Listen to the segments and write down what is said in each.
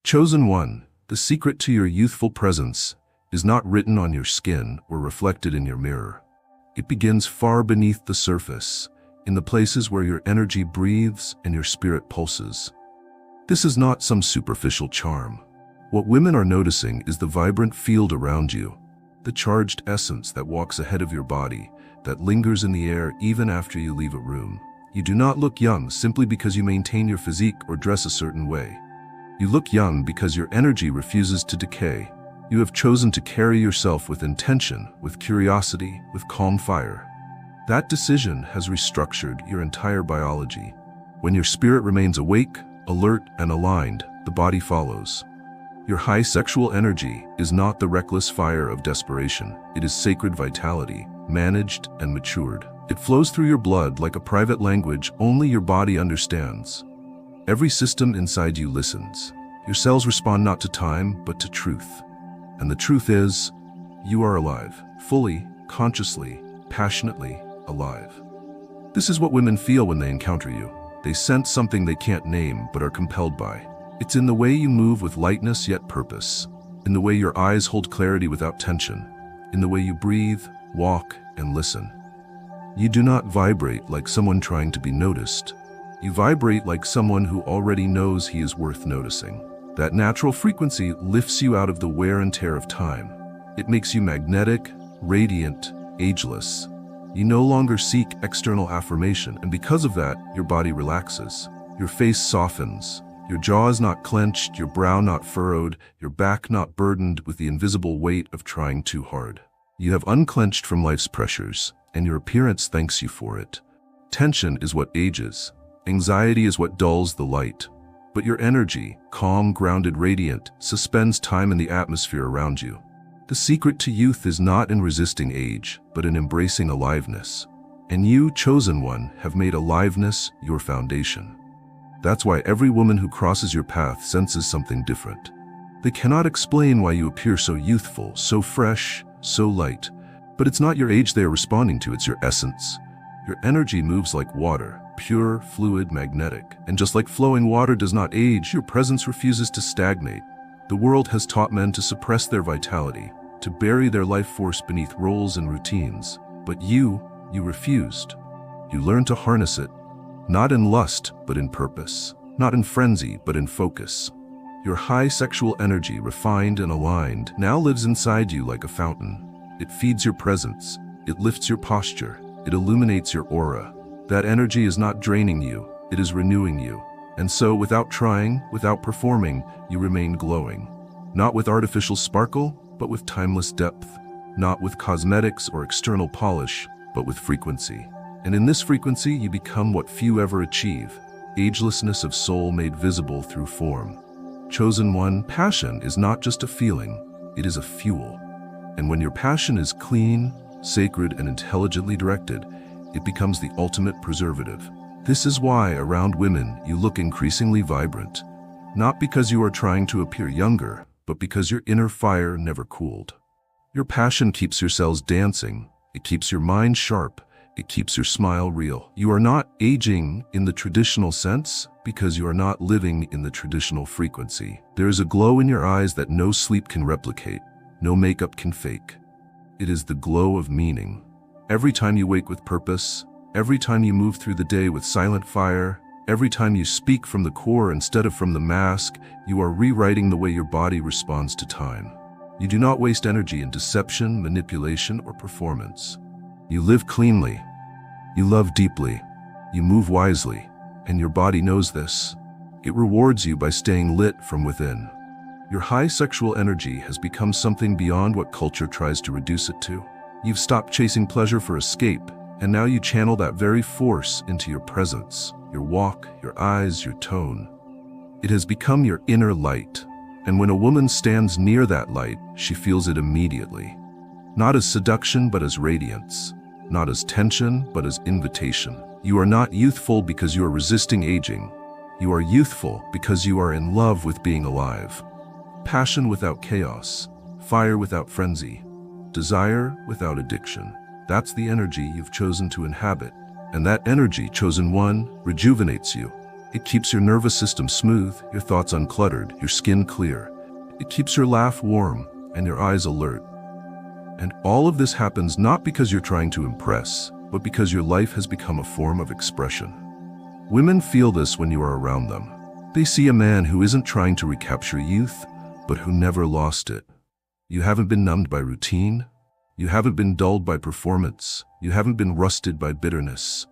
Chosen one, the secret to your youthful presence is not written on your skin or reflected in your mirror. It begins far beneath the surface, in the places where your energy breathes and your spirit pulses. This is not some superficial charm. What women are noticing is the vibrant field around you, the charged essence that walks ahead of your body, that lingers in the air even after you leave a room. You do not look young simply because you maintain your physique or dress a certain way. You look young because your energy refuses to decay. You have chosen to carry yourself with intention, with curiosity, with calm fire. That decision has restructured your entire biology. When your spirit remains awake, alert, and aligned, the body follows. Your high sexual energy is not the reckless fire of desperation. It is sacred vitality, managed and matured. It flows through your blood like a private language only your body understands. Every system inside you listens. Your cells respond not to time, but to truth. And the truth is, you are alive, fully, consciously, passionately alive. This is what women feel when they encounter you. They sense something they can't name, but are compelled by. It's in the way you move with lightness yet purpose, in the way your eyes hold clarity without tension, in the way you breathe, walk, and listen. You do not vibrate like someone trying to be noticed. You vibrate like someone who already knows he is worth noticing. That natural frequency lifts you out of the wear and tear of time. It makes you magnetic, radiant, ageless. You no longer seek external affirmation, and because of that, your body relaxes. Your face softens. Your jaw is not clenched, your brow not furrowed, your back not burdened with the invisible weight of trying too hard. You have unclenched from life's pressures, and your appearance thanks you for it. Tension is what ages. Anxiety is what dulls the light. But your energy, calm, grounded, radiant, suspends time in the atmosphere around you. The secret to youth is not in resisting age, but in embracing aliveness. And you, chosen one, have made aliveness your foundation. That's why every woman who crosses your path senses something different. They cannot explain why you appear so youthful, so fresh, so light. But it's not your age they are responding to, it's your essence. Your energy moves like water, pure, fluid, magnetic. And just like flowing water does not age, your presence refuses to stagnate. The world has taught men to suppress their vitality, to bury their life force beneath roles and routines. But you refused. You learned to harness it, not in lust, but in purpose. Not in frenzy, but in focus. Your high sexual energy, refined and aligned, now lives inside you like a fountain. It feeds your presence. It lifts your posture. It illuminates your aura. That energy is not draining you, it is renewing you. And so, without trying, without performing, you remain glowing. Not with artificial sparkle, but with timeless depth. Not with cosmetics or external polish, but with frequency. And in this frequency, you become what few ever achieve, agelessness of soul made visible through form. Chosen one, passion is not just a feeling, it is a fuel. And when your passion is clean, sacred, and intelligently directed, it becomes the ultimate preservative. This is why, around women, you look increasingly vibrant. Not because you are trying to appear younger, but because your inner fire never cooled. Your passion keeps your cells dancing, it keeps your mind sharp, it keeps your smile real. You are not aging in the traditional sense because you are not living in the traditional frequency. There is a glow in your eyes that no sleep can replicate, no makeup can fake. It is the glow of meaning. Every time you wake with purpose, every time you move through the day with silent fire, every time you speak from the core instead of from the mask, you are rewriting the way your body responds to time. You do not waste energy in deception, manipulation, or performance. You live cleanly. You love deeply. You move wisely. And your body knows this. It rewards you by staying lit from within. Your high sexual energy has become something beyond what culture tries to reduce it to. You've stopped chasing pleasure for escape, and now you channel that very force into your presence, your walk, your eyes, your tone. It has become your inner light, and when a woman stands near that light, she feels it immediately. Not as seduction, but as radiance. Not as tension, but as invitation. You are not youthful because you are resisting aging. You are youthful because you are in love with being alive. Passion without chaos, fire without frenzy, desire without addiction. That's the energy you've chosen to inhabit. And that energy, chosen one, rejuvenates you. It keeps your nervous system smooth, your thoughts uncluttered, your skin clear. It keeps your laugh warm and your eyes alert. And all of this happens not because you're trying to impress, but because your life has become a form of expression. Women feel this when you are around them. They see a man who isn't trying to recapture youth, but who never lost it. You haven't been numbed by routine. You haven't been dulled by performance. You haven't been rusted by bitterness.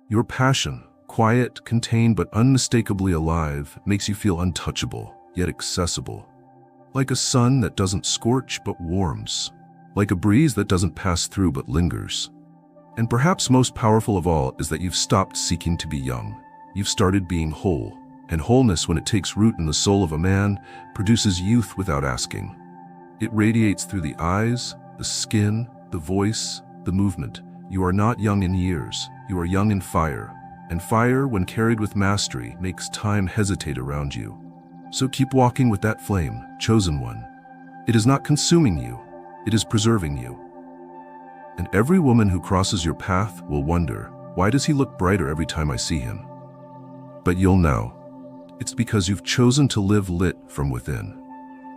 Your passion, quiet, contained, but unmistakably alive, makes you feel untouchable, yet accessible. Like a sun that doesn't scorch but warms. Like a breeze that doesn't pass through but lingers. And perhaps most powerful of all is that you've stopped seeking to be young. You've started being whole. And wholeness, when it takes root in the soul of a man, produces youth without asking. It radiates through the eyes, the skin, the voice, the movement. You are not young in years. You are young in fire. And fire, when carried with mastery, makes time hesitate around you. So keep walking with that flame, chosen one. It is not consuming you. It is preserving you. And every woman who crosses your path will wonder, why does he look brighter every time I see him? But you'll know. It's because you've chosen to live lit from within.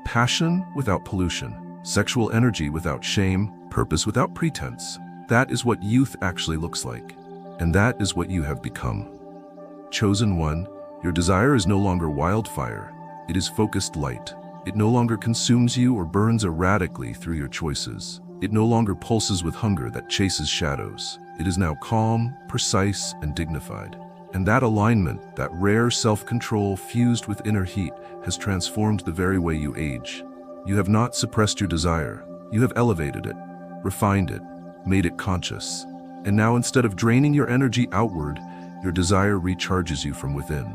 Passion without pollution, sexual energy without shame, purpose without pretense. That is what youth actually looks like. And that is what you have become. Chosen one, your desire is no longer wildfire. It is focused light. It no longer consumes you or burns erratically through your choices. It no longer pulses with hunger that chases shadows. It is now calm, precise, and dignified. And that alignment, that rare self-control fused with inner heat, has transformed the very way you age. You have not suppressed your desire. You have elevated it, refined it, made it conscious. And now, instead of draining your energy outward, your desire recharges you from within.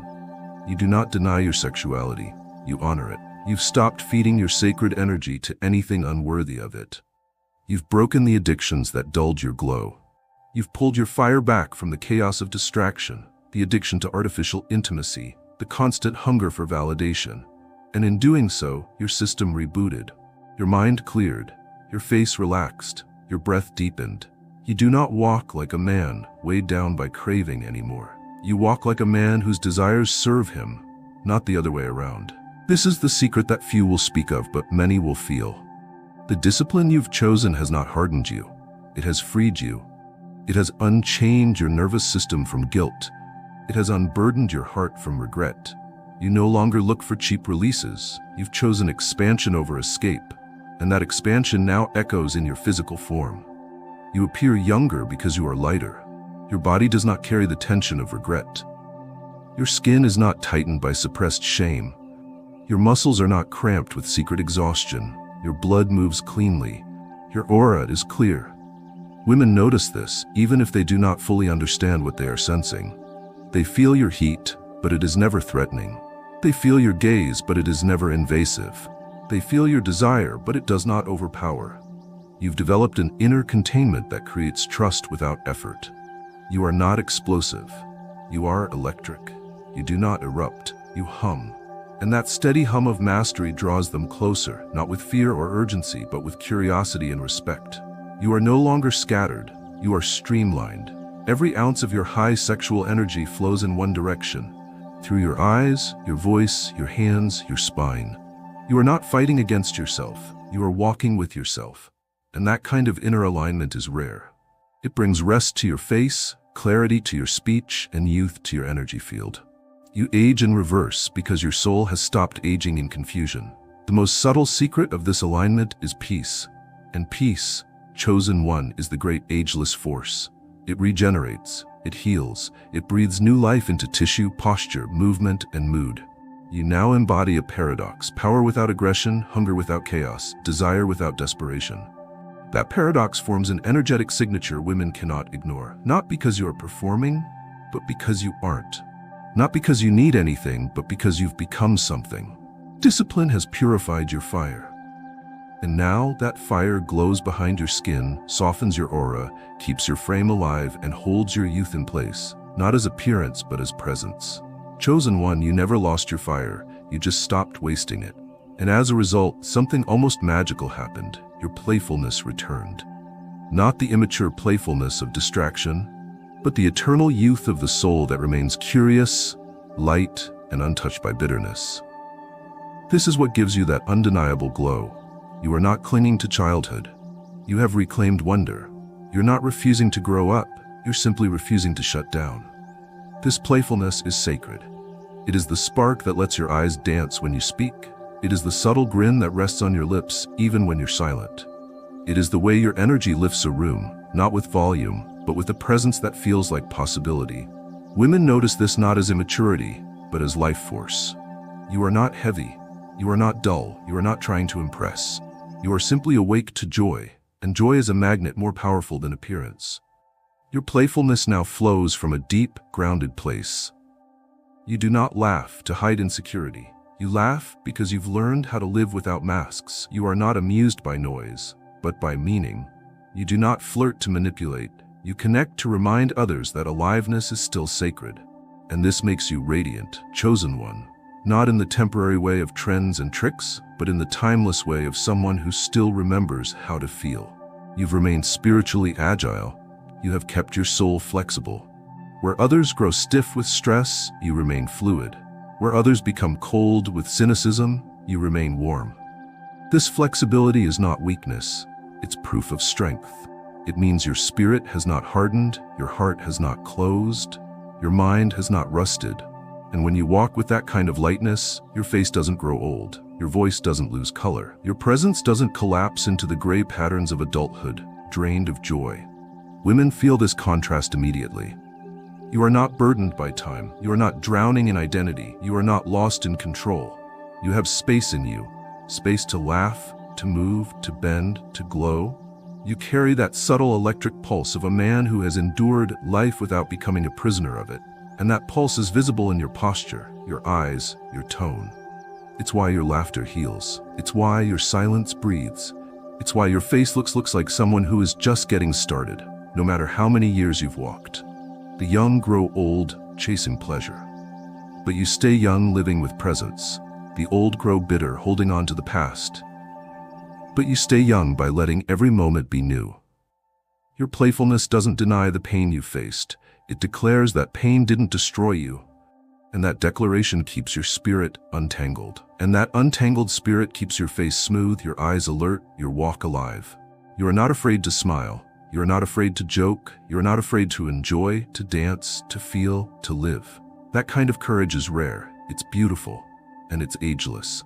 You do not deny your sexuality. You honor it. You've stopped feeding your sacred energy to anything unworthy of it. You've broken the addictions that dulled your glow. You've pulled your fire back from the chaos of distraction, the addiction to artificial intimacy, the constant hunger for validation. And in doing so, your system rebooted. Your mind cleared, your face relaxed, your breath deepened. You do not walk like a man weighed down by craving anymore. You walk like a man whose desires serve him, not the other way around. This is the secret that few will speak of, but many will feel. The discipline you've chosen has not hardened you. It has freed you. It has unchained your nervous system from guilt. It has unburdened your heart from regret. You no longer look for cheap releases. You've chosen expansion over escape, and that expansion now echoes in your physical form. You appear younger because you are lighter. Your body does not carry the tension of regret. Your skin is not tightened by suppressed shame. Your muscles are not cramped with secret exhaustion. Your blood moves cleanly. Your aura is clear. Women notice this, even if they do not fully understand what they are sensing. They feel your heat, but it is never threatening. They feel your gaze, but it is never invasive. They feel your desire, but it does not overpower. You've developed an inner containment that creates trust without effort. You are not explosive. You are electric. You do not erupt. You hum. And that steady hum of mastery draws them closer, not with fear or urgency, but with curiosity and respect. You are no longer scattered. You are streamlined. Every ounce of your high sexual energy flows in one direction, through your eyes, your voice, your hands, your spine. You are not fighting against yourself. You are walking with yourself. And that kind of inner alignment is rare. It brings rest to your face, clarity to your speech, and youth to your energy field. You age in reverse because your soul has stopped aging in confusion. The most subtle secret of this alignment is peace. And peace, chosen one, is the great ageless force. It regenerates, it heals, it breathes new life into tissue, posture, movement, and mood. You now embody a paradox: power without aggression, hunger without chaos, desire without desperation. That paradox forms an energetic signature women cannot ignore, not because you are performing, but because you aren't. Not because you need anything, but because you've become something. Discipline has purified your fire. And now that fire glows behind your skin, softens your aura, keeps your frame alive, and holds your youth in place, not as appearance, but as presence. Chosen one, you never lost your fire, you just stopped wasting it. And as a result, something almost magical happened. Your playfulness returned. Not the immature playfulness of distraction, but the eternal youth of the soul that remains curious, light, and untouched by bitterness. This is what gives you that undeniable glow. You are not clinging to childhood. You have reclaimed wonder. You're not refusing to grow up. You're simply refusing to shut down. This playfulness is sacred. It is the spark that lets your eyes dance when you speak. It is the subtle grin that rests on your lips even when you're silent. It is the way your energy lifts a room, not with volume, but with a presence that feels like possibility. Women notice this not as immaturity, but as life force. You are not heavy. You are not dull. You are not trying to impress. You are simply awake to joy, and joy is a magnet more powerful than appearance. Your playfulness now flows from a deep, grounded place. You do not laugh to hide insecurity. You laugh because you've learned how to live without masks. You are not amused by noise, but by meaning. You do not flirt to manipulate. You connect to remind others that aliveness is still sacred. And this makes you radiant, chosen one. Not in the temporary way of trends and tricks, but in the timeless way of someone who still remembers how to feel. You've remained spiritually agile. You have kept your soul flexible. Where others grow stiff with stress, you remain fluid. Where others become cold with cynicism, you remain warm. This flexibility is not weakness. It's proof of strength. It means your spirit has not hardened, your heart has not closed, your mind has not rusted. And when you walk with that kind of lightness, your face doesn't grow old, your voice doesn't lose color, your presence doesn't collapse into the gray patterns of adulthood, drained of joy. Women feel this contrast immediately. You are not burdened by time, you are not drowning in identity, you are not lost in control. You have space in you, space to laugh, to move, to bend, to glow. You carry that subtle electric pulse of a man who has endured life without becoming a prisoner of it. And that pulse is visible in your posture, your eyes, your tone. It's why your laughter heals. It's why your silence breathes. It's why your face looks like someone who is just getting started, no matter how many years you've walked. The young grow old, chasing pleasure. But you stay young, living with presence. The old grow bitter, holding on to the past. But you stay young by letting every moment be new. Your playfulness doesn't deny the pain you faced. It declares that pain didn't destroy you. And that declaration keeps your spirit untangled. And that untangled spirit keeps your face smooth, your eyes alert, your walk alive. You are not afraid to smile. You are not afraid to joke. You are not afraid to enjoy, to dance, to feel, to live. That kind of courage is rare. It's beautiful. And it's ageless.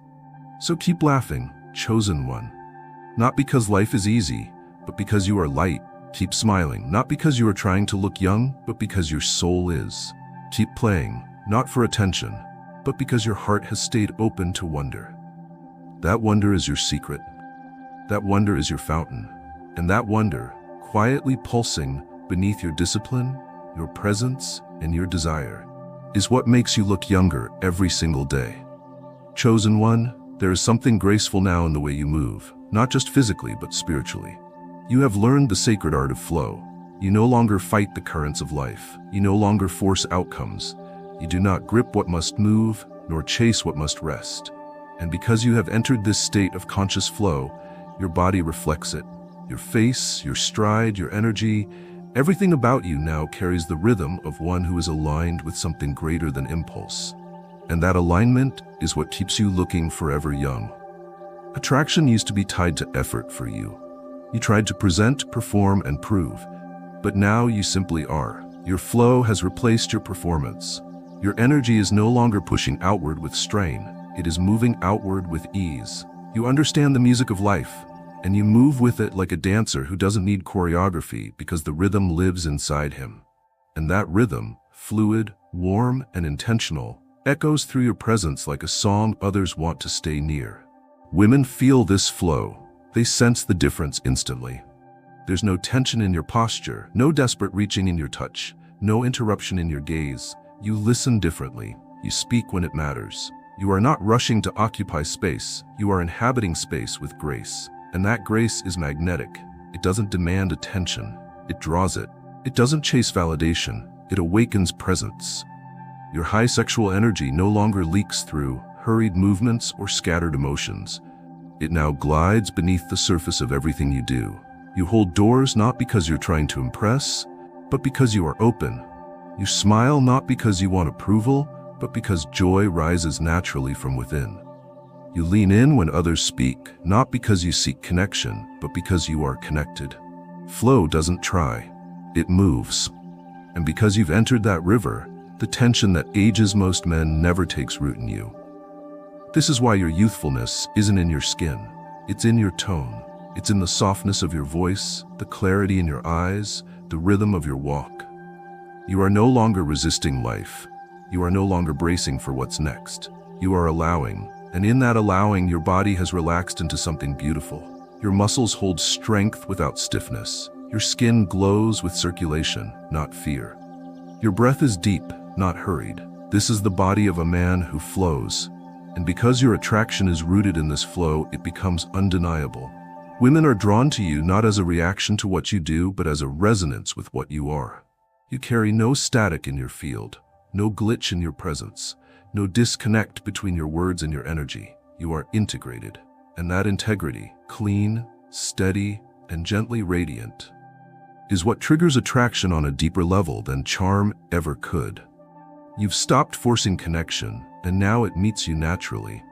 So keep laughing, chosen one. Not because life is easy, but because you are light. Keep smiling, not because you are trying to look young, but because your soul is. Keep playing, not for attention, but because your heart has stayed open to wonder. That wonder is your secret. That wonder is your fountain. And that wonder, quietly pulsing beneath your discipline, your presence, and your desire, is what makes you look younger every single day. Chosen one, there is something graceful now in the way you move, not just physically, but spiritually. You have learned the sacred art of flow. You no longer fight the currents of life. You no longer force outcomes. You do not grip what must move, nor chase what must rest. And because you have entered this state of conscious flow, your body reflects it. Your face, your stride, your energy, everything about you now carries the rhythm of one who is aligned with something greater than impulse. And that alignment is what keeps you looking forever young. Attraction used to be tied to effort for you. You tried to present, perform, and prove, but now you simply are. Your flow has replaced your performance. Your energy is no longer pushing outward with strain. It is moving outward with ease. You understand the music of life, and you move with it like a dancer who doesn't need choreography because the rhythm lives inside him. And that rhythm, fluid, warm, and intentional, echoes through your presence like a song others want to stay near. Women feel this flow. They sense the difference instantly. There's no tension in your posture, no desperate reaching in your touch, no interruption in your gaze. You listen differently. You speak when it matters. You are not rushing to occupy space. You are inhabiting space with grace. And that grace is magnetic. It doesn't demand attention. It draws it. It doesn't chase validation. It awakens presence. Your high sexual energy no longer leaks through hurried movements or scattered emotions. It now glides beneath the surface of everything you do. You hold doors not because you're trying to impress, but because you are open. You smile not because you want approval, but because joy rises naturally from within. You lean in when others speak, not because you seek connection, but because you are connected. Flow doesn't try, it moves. And because you've entered that river, the tension that ages most men never takes root in you. This is why your youthfulness isn't in your skin, it's in your tone. It's in the softness of your voice, the clarity in your eyes, the rhythm of your walk. You are no longer resisting life. You are no longer bracing for what's next. You are allowing, and in that allowing, your body has relaxed into something beautiful. Your muscles hold strength without stiffness. Your skin glows with circulation, not fear. Your breath is deep, not hurried. This is the body of a man who flows. And because your attraction is rooted in this flow, it becomes undeniable. Women are drawn to you not as a reaction to what you do, but as a resonance with what you are. You carry no static in your field, no glitch in your presence, no disconnect between your words and your energy. You are integrated, and that integrity, clean, steady, and gently radiant, is what triggers attraction on a deeper level than charm ever could. You've stopped forcing connection, and now it meets you naturally.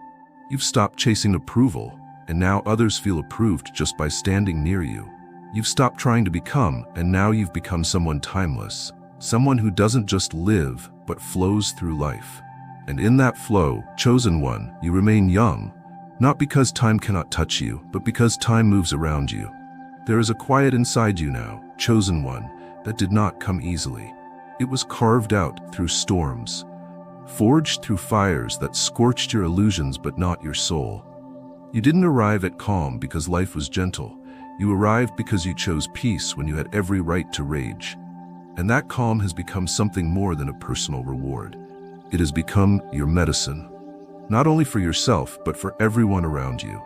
You've stopped chasing approval, and now others feel approved just by standing near you. You've stopped trying to become, and now you've become someone timeless, someone who doesn't just live, but flows through life. And in that flow, chosen one, you remain young, not because time cannot touch you, but because time moves around you. There is a quiet inside you now, chosen one, that did not come easily. It was carved out through storms, forged through fires that scorched your illusions but not your soul. You didn't arrive at calm because life was gentle. You arrived because you chose peace when you had every right to rage. And that calm has become something more than a personal reward. It has become your medicine, not only for yourself, but for everyone around you.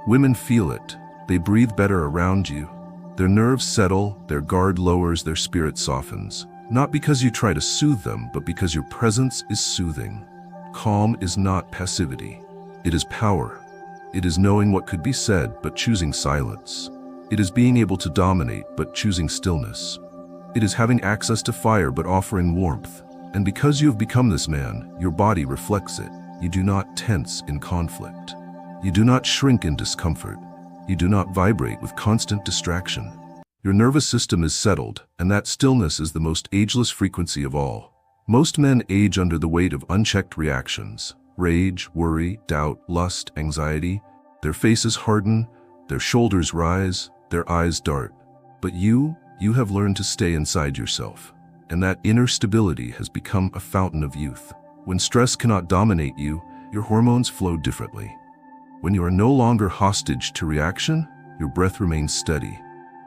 Women feel it. They breathe better around you. Their nerves settle, their guard lowers, their spirit softens. Not because you try to soothe them, but because your presence is soothing. Calm is not passivity. It is power. It is knowing what could be said, but choosing silence. It is being able to dominate, but choosing stillness. It is having access to fire, but offering warmth. And because you have become this man, your body reflects it. You do not tense in conflict. You do not shrink in discomfort. You do not vibrate with constant distraction. Your nervous system is settled, and that stillness is the most ageless frequency of all. Most men age under the weight of unchecked reactions. Rage, worry, doubt, lust, anxiety. Their faces harden, their shoulders rise, their eyes dart. But you have learned to stay inside yourself. And that inner stability has become a fountain of youth. When stress cannot dominate you, your hormones flow differently. When you are no longer hostage to reaction, your breath remains steady.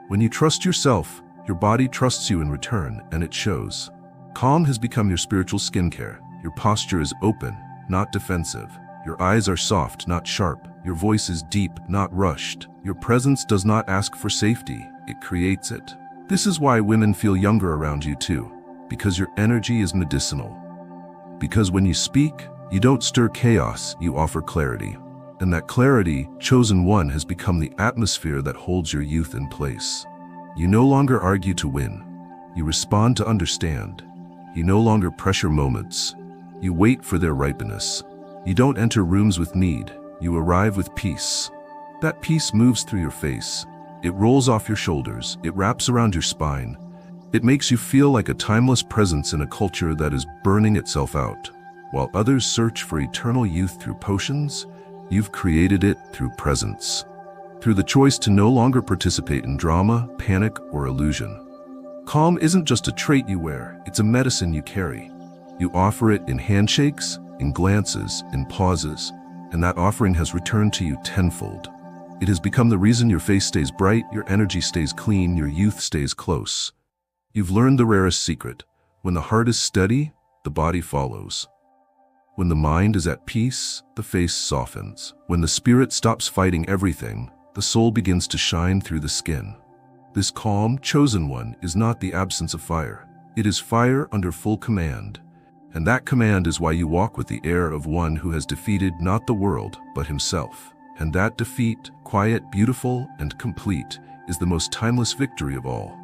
When you trust yourself, your body trusts you in return, and it shows. Calm has become your spiritual skincare. Your posture is open, not defensive. Your eyes are soft, not sharp. Your voice is deep, not rushed. Your presence does not ask for safety, it creates it. This is why women feel younger around you too, because your energy is medicinal. Because when you speak, you don't stir chaos, you offer clarity. And that clarity, chosen one, has become the atmosphere that holds your youth in place. You no longer argue to win. You respond to understand. You no longer pressure moments. You wait for their ripeness. You don't enter rooms with need. You arrive with peace. That peace moves through your face. It rolls off your shoulders. It wraps around your spine. It makes you feel like a timeless presence in a culture that is burning itself out. While others search for eternal youth through potions, you've created it through presence. Through the choice to no longer participate in drama, panic, or illusion. Calm isn't just a trait you wear, it's a medicine you carry. You offer it in handshakes, in glances, in pauses, and that offering has returned to you tenfold. It has become the reason your face stays bright, your energy stays clean, your youth stays close. You've learned the rarest secret. When the heart is steady, the body follows. When the mind is at peace, the face softens. When the spirit stops fighting everything, the soul begins to shine through the skin. This calm, chosen one is not the absence of fire. It is fire under full command. And that command is why you walk with the air of one who has defeated not the world, but himself. And that defeat, quiet, beautiful, and complete, is the most timeless victory of all.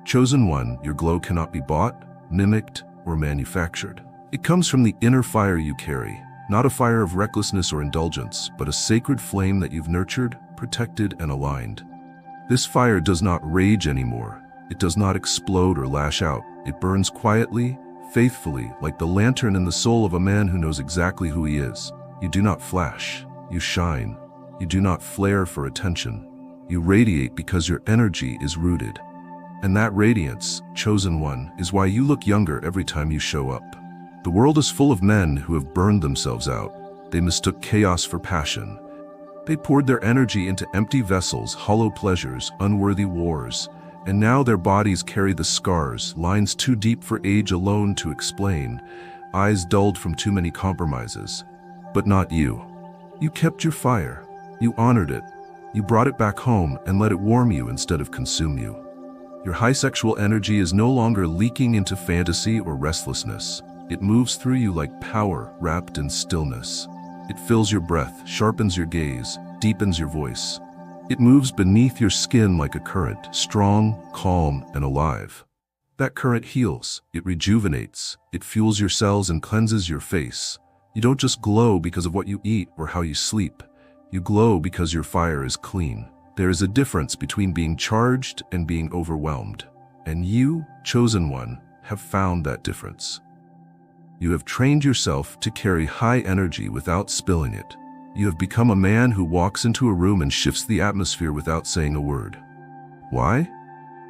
Chosen one, your glow cannot be bought, mimicked, or manufactured. It comes from the inner fire you carry, not a fire of recklessness or indulgence, but a sacred flame that you've nurtured, protected, and aligned. This fire does not rage anymore. It does not explode or lash out. It burns quietly, faithfully, like the lantern in the soul of a man who knows exactly who he is. You do not flash. You shine. You do not flare for attention. You radiate because your energy is rooted. And that radiance, chosen one, is why you look younger every time you show up. The world is full of men who have burned themselves out. They mistook chaos for passion. They poured their energy into empty vessels, hollow pleasures, unworthy wars. And now their bodies carry the scars, lines too deep for age alone to explain, eyes dulled from too many compromises. But not you. You kept your fire. You honored it. You brought it back home and let it warm you instead of consume you. Your high sexual energy is no longer leaking into fantasy or restlessness. It moves through you like power wrapped in stillness. It fills your breath, sharpens your gaze, deepens your voice. It moves beneath your skin like a current, strong, calm, and alive. That current heals, it rejuvenates, it fuels your cells and cleanses your face. You don't just glow because of what you eat or how you sleep. You glow because your fire is clean. There is a difference between being charged and being overwhelmed. And you, chosen one, have found that difference. You have trained yourself to carry high energy without spilling it. You have become a man who walks into a room and shifts the atmosphere without saying a word. Why?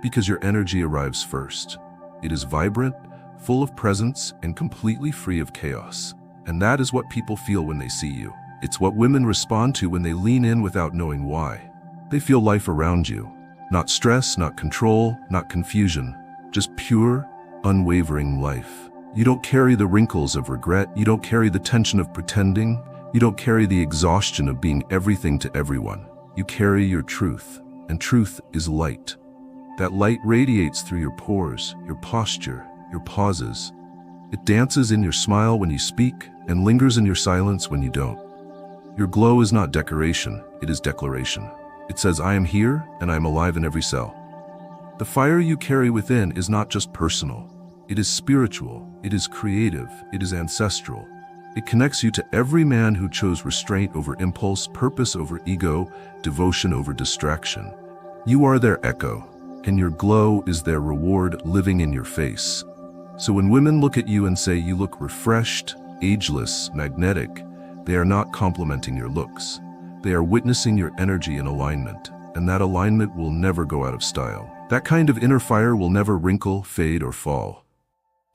Because your energy arrives first. It is vibrant, full of presence, and completely free of chaos. And that is what people feel when they see you. It's what women respond to when they lean in without knowing why. They feel life around you. Not stress, not control, not confusion. Just pure, unwavering life. You don't carry the wrinkles of regret. You don't carry the tension of pretending. You don't carry the exhaustion of being everything to everyone. You carry your truth, and truth is light. That light radiates through your pores, your posture, your pauses. It dances in your smile when you speak and lingers in your silence when you don't. Your glow is not decoration, it is declaration. It says, I am here and I am alive in every cell. The fire you carry within is not just personal. It is spiritual, it is creative, it is ancestral. It connects you to every man who chose restraint over impulse, purpose over ego, devotion over distraction. You are their echo, and your glow is their reward living in your face. So when women look at you and say you look refreshed, ageless, magnetic, they are not complimenting your looks. They are witnessing your energy in alignment, and that alignment will never go out of style. That kind of inner fire will never wrinkle, fade, or fall.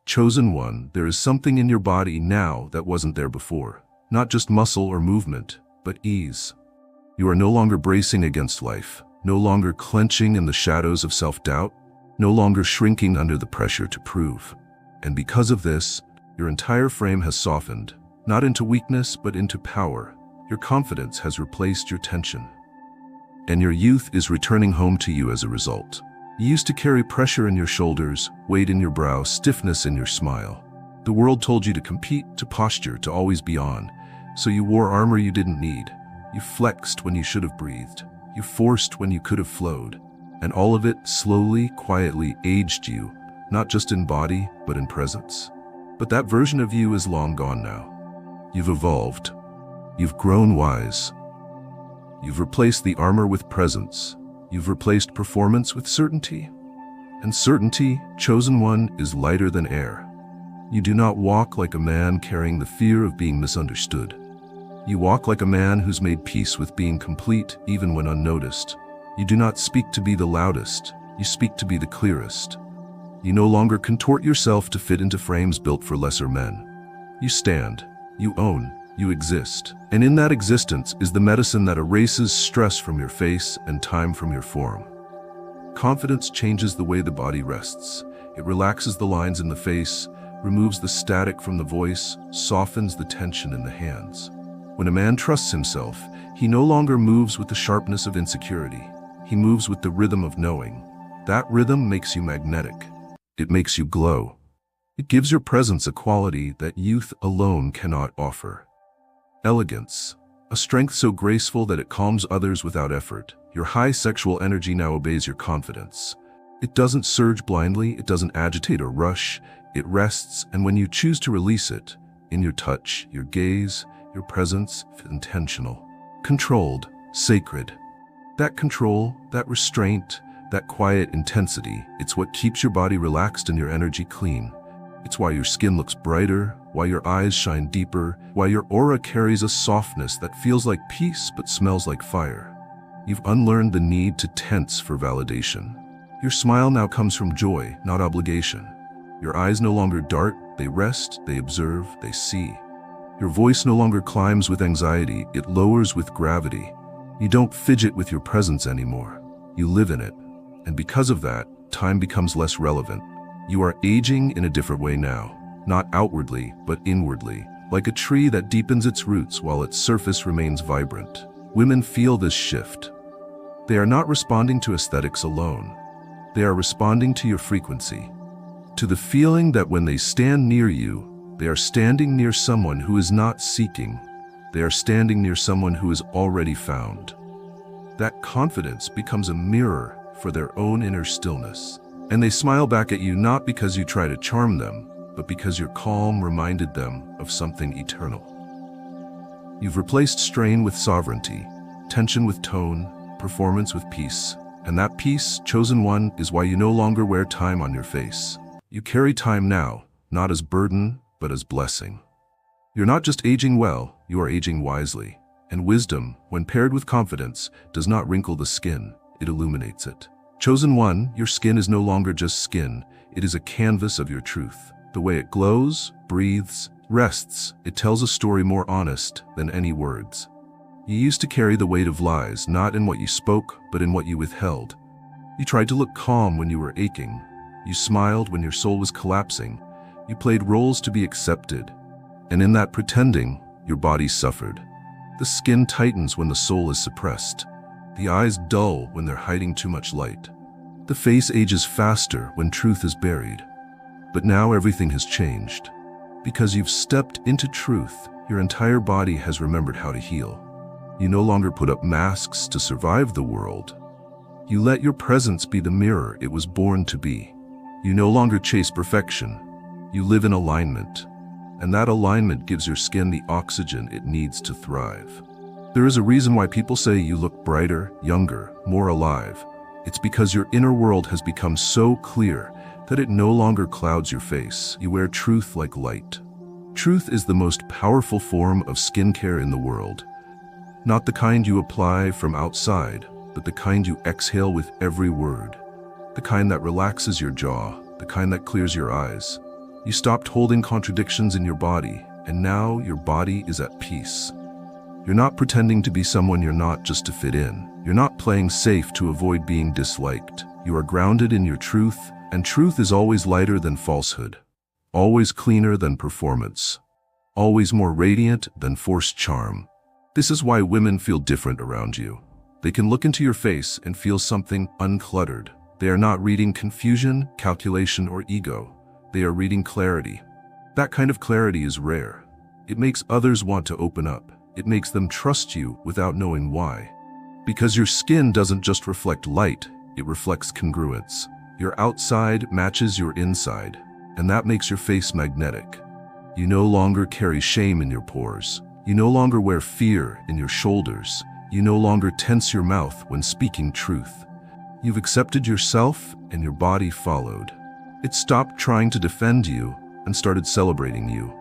Chosen one, there is something in your body now that wasn't there before. Not just muscle or movement, but ease. You are no longer bracing against life, no longer clenching in the shadows of self-doubt, no longer shrinking under the pressure to prove. And because of this, your entire frame has softened, not into weakness, but into power. Your confidence has replaced your tension. And your youth is returning home to you as a result. You used to carry pressure in your shoulders, weight in your brow, stiffness in your smile. The world told you to compete, to posture, to always be on. So you wore armor you didn't need. You flexed when you should have breathed. You forced when you could have flowed. And all of it slowly, quietly aged you, not just in body, but in presence. But that version of you is long gone now. You've evolved. You've grown wise. You've replaced the armor with presence. You've replaced performance with certainty. And certainty, chosen one, is lighter than air. You do not walk like a man carrying the fear of being misunderstood. You walk like a man who's made peace with being complete even when unnoticed. You do not speak to be the loudest. You speak to be the clearest. You no longer contort yourself to fit into frames built for lesser men. You stand. You own. You exist. And in that existence is the medicine that erases stress from your face and time from your form. Confidence changes the way the body rests. It relaxes the lines in the face, removes the static from the voice, softens the tension in the hands. When a man trusts himself, he no longer moves with the sharpness of insecurity. He moves with the rhythm of knowing. That rhythm makes you magnetic. It makes you glow. It gives your presence a quality that youth alone cannot offer. Elegance, a strength so graceful that it calms others without effort. Your high sexual energy now obeys your confidence. It doesn't surge blindly, it doesn't agitate or rush, It rests, and when you choose to release it, in your touch, your gaze, your presence, intentional, controlled, sacred. That control, that restraint, that quiet intensity, it's what keeps your body relaxed and your energy clean. It's why your skin looks brighter, why your eyes shine deeper, why your aura carries a softness that feels like peace but smells like fire. You've unlearned the need to tense for validation. Your smile now comes from joy, not obligation. Your eyes no longer dart, they rest, they observe, they see. Your voice no longer climbs with anxiety, it lowers with gravity. You don't fidget with your presence anymore. You live in it. And because of that, time becomes less relevant. You are aging in a different way now, not outwardly, but inwardly, like a tree that deepens its roots while its surface remains vibrant. Women feel this shift. They are not responding to aesthetics alone. They are responding to your frequency, to the feeling that when they stand near you, they are standing near someone who is not seeking. They are standing near someone who is already found. That confidence becomes a mirror for their own inner stillness. And they smile back at you not because you try to charm them, but because your calm reminded them of something eternal. You've replaced strain with sovereignty, tension with tone, performance with peace. And that peace, chosen one, is why you no longer wear time on your face. You carry time now, not as burden, but as blessing. You're not just aging well, you are aging wisely. And wisdom, when paired with confidence, does not wrinkle the skin, it illuminates it. Chosen one, your skin is no longer just skin, it is a canvas of your truth. The way it glows, breathes, rests, it tells a story more honest than any words. You used to carry the weight of lies, not in what you spoke, but in what you withheld. You tried to look calm when you were aching. You smiled when your soul was collapsing. You played roles to be accepted. And in that pretending, your body suffered. The skin tightens when the soul is suppressed. The eyes dull when they're hiding too much light. The face ages faster when truth is buried. But now everything has changed. Because you've stepped into truth, your entire body has remembered how to heal. You no longer put up masks to survive the world. You let your presence be the mirror it was born to be. You no longer chase perfection. You live in alignment. And that alignment gives your skin the oxygen it needs to thrive. There is a reason why people say you look brighter, younger, more alive. It's because your inner world has become so clear that it no longer clouds your face. You wear truth like light. Truth is the most powerful form of skincare in the world. Not the kind you apply from outside, but the kind you exhale with every word. The kind that relaxes your jaw, the kind that clears your eyes. You stopped holding contradictions in your body, and now your body is at peace. You're not pretending to be someone you're not just to fit in. You're not playing safe to avoid being disliked. You are grounded in your truth, and truth is always lighter than falsehood. Always cleaner than performance. Always more radiant than forced charm. This is why women feel different around you. They can look into your face and feel something uncluttered. They are not reading confusion, calculation, or ego. They are reading clarity. That kind of clarity is rare. It makes others want to open up. It makes them trust you without knowing why. Because your skin doesn't just reflect light, it reflects congruence. Your outside matches your inside, and that makes your face magnetic. You no longer carry shame in your pores. You no longer wear fear in your shoulders. You no longer tense your mouth when speaking truth. You've accepted yourself, and your body followed. It stopped trying to defend you and started celebrating you.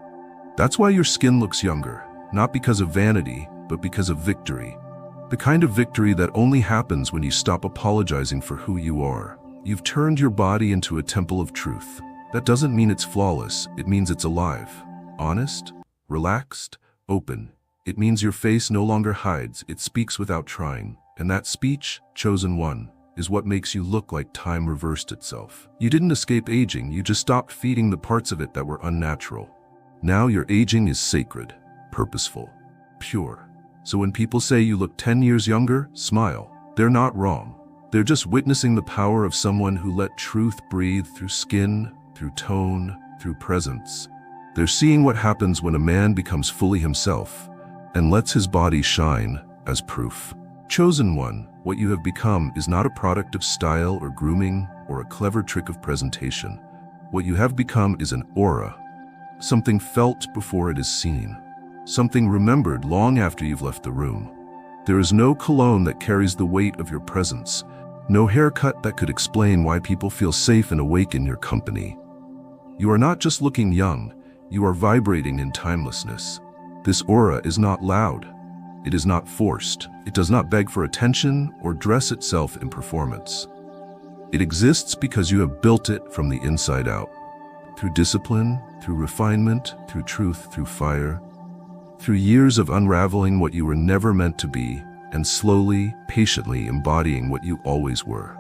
That's why your skin looks younger. Not because of vanity, but because of victory. The kind of victory that only happens when you stop apologizing for who you are. You've turned your body into a temple of truth. That doesn't mean it's flawless, it means it's alive. Honest, relaxed, open. It means your face no longer hides, it speaks without trying. And that speech, chosen one, is what makes you look like time reversed itself. You didn't escape aging, you just stopped feeding the parts of it that were unnatural. Now your aging is sacred. Purposeful, pure. So when people say you look 10 years younger, smile. They're not wrong. They're just witnessing the power of someone who let truth breathe through skin, through tone, through presence. They're seeing what happens when a man becomes fully himself and lets his body shine as proof. Chosen one, what you have become is not a product of style or grooming or a clever trick of presentation. What you have become is an aura, something felt before it is seen, something remembered long after you've left the room. There is no cologne that carries the weight of your presence, no haircut that could explain why people feel safe and awake in your company. You are not just looking young, you are vibrating in timelessness. This aura is not loud. It is not forced. It does not beg for attention or dress itself in performance. It exists because you have built it from the inside out. Through discipline, through refinement, through truth, through fire, through years of unraveling what you were never meant to be, and slowly, patiently embodying what you always were.